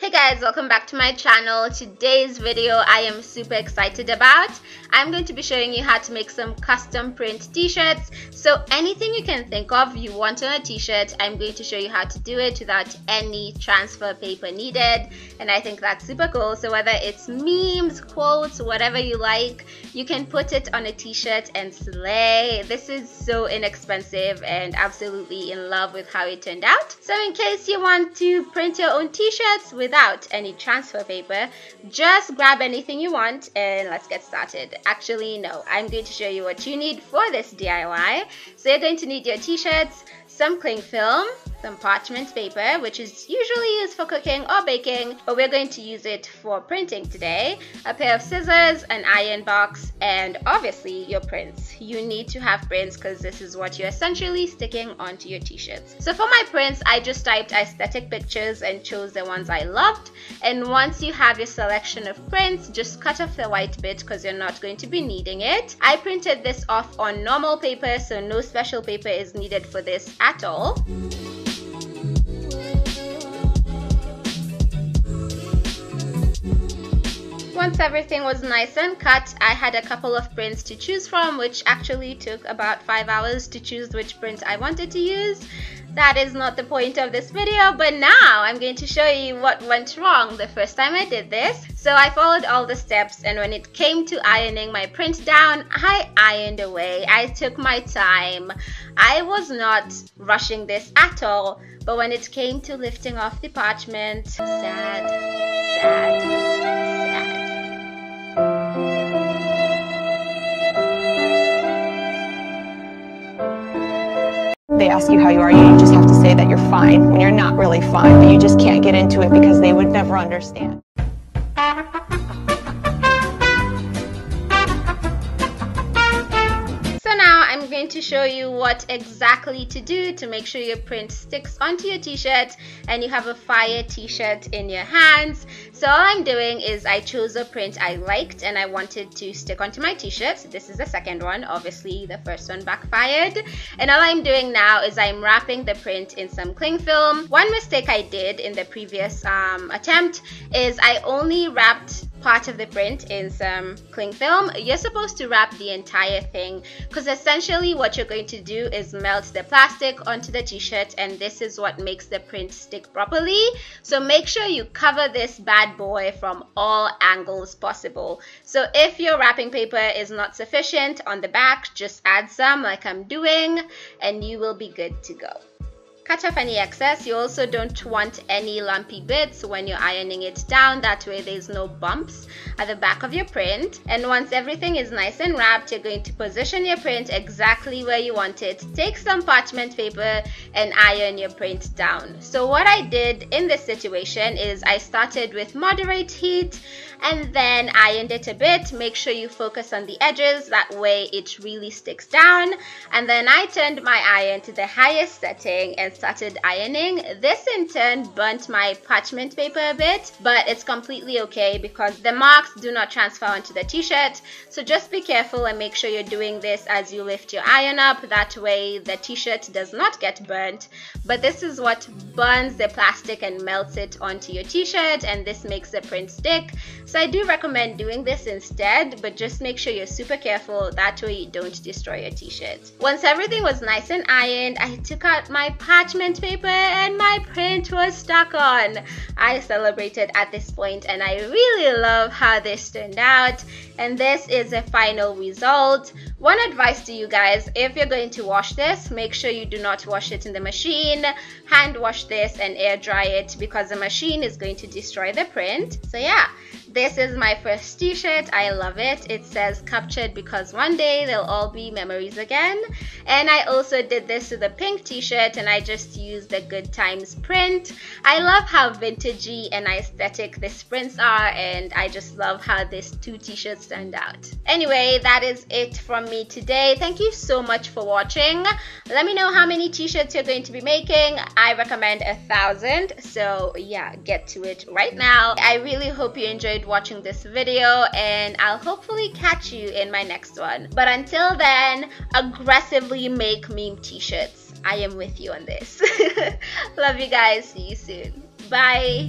Hey guys, welcome back to my channel. Today's video I am super excited about. I'm going to be showing you how to make some custom print t-shirts. So anything you can think of you want on a t-shirt, I'm going to show you how to do it without any transfer paper needed. And I think that's super cool. So whether it's memes, quotes, whatever you like, you can put it on a t-shirt and slay. This is so inexpensive and absolutely in love with how it turned out. So in case you want to print your own t-shirts without any transfer paper, just grab anything you want and let's get started. Actually, no, I'm going to show you what you need for this DIY. So you're going to need your t-shirts, some cling film, some parchment paper, which is usually used for cooking or baking, but we're going to use it for printing today, a pair of scissors, an iron box, and obviously your prints. You need to have prints because this is what you're essentially sticking onto your t-shirts. So for my prints, I just typed aesthetic pictures and chose the ones I loved. And once you have your selection of prints, just cut off the white bit because you're not going to be needing it. I printed this off on normal paper, so no special paper is needed for this at all. Once everything was nice and cut, I had a couple of prints to choose from, which actually took about 5 hours to choose which print I wanted to use. That is not the point of this video, but now I'm going to show you what went wrong the first time I did this. So I followed all the steps, and when it came to ironing my print down, I ironed away. I took my time. I was not rushing this at all, but when it came to lifting off the parchment, sad. They ask you how you are, you just have to say that you're fine when you're not really fine, but you just can't get into it because they would never understand. I'm going to show you what exactly to do to make sure your print sticks onto your t-shirt and you have a fire t-shirt in your hands. So all I'm doing is I chose a print I liked and I wanted to stick onto my t-shirt. This is the second one. Obviously the first one backfired. And all I'm doing now is I'm wrapping the print in some cling film. One mistake I did in the previous attempt is I only wrapped part of the print in some cling film. You're supposed to wrap the entire thing because essentially what you're going to do is melt the plastic onto the t-shirt, and this is what makes the print stick properly. So make sure you cover this bad boy from all angles possible. So if your wrapping paper is not sufficient on the back, just add some like I'm doing and you will be good to go. Cut off any excess. You also don't want any lumpy bits when you're ironing it down. That way there's no bumps at the back of your print. And once everything is nice and wrapped, you're going to position your print exactly where you want it. Take some parchment paper and iron your print down. So what I did in this situation is I started with moderate heat and then ironed it a bit. Make sure you focus on the edges, that way it really sticks down. And then I turned my iron to the highest setting and started ironing. This in turn burnt my parchment paper a bit, but it's completely okay because the marks do not transfer onto the t-shirt. So just be careful and make sure you're doing this as you lift your iron up. That way the t-shirt does not get burnt. But this is what burns the plastic and melts it onto your t-shirt, and this makes the print stick. So I do recommend doing this instead, but just make sure you're super careful. That way you don't destroy your t-shirt. Once everything was nice and ironed, I took out my parchment paper and my print was stuck on. I celebrated at this point and I really love how this turned out, and this is the final result. One advice to you guys: if you're going to wash this, make sure you do not wash it in the machine. Hand wash this and air dry it because the machine is going to destroy the print. So yeah, this is my first t-shirt. I love it. It says captured because one day they'll all be memories again. And I also did this to the pink t-shirt and I just used the Good Times print. I love how vintagey and aesthetic these prints are, and I just love how these two t-shirts turned out. Anyway, that is it from me today. Thank you so much for watching. Let me know how many t-shirts you're going to be making. I recommend 1,000, so yeah, get to it right now. I really hope you enjoyed watching this video, and I'll hopefully catch you in my next one. But until then, aggressively make meme t-shirts. I am with you on this. Love you guys. See you soon. Bye.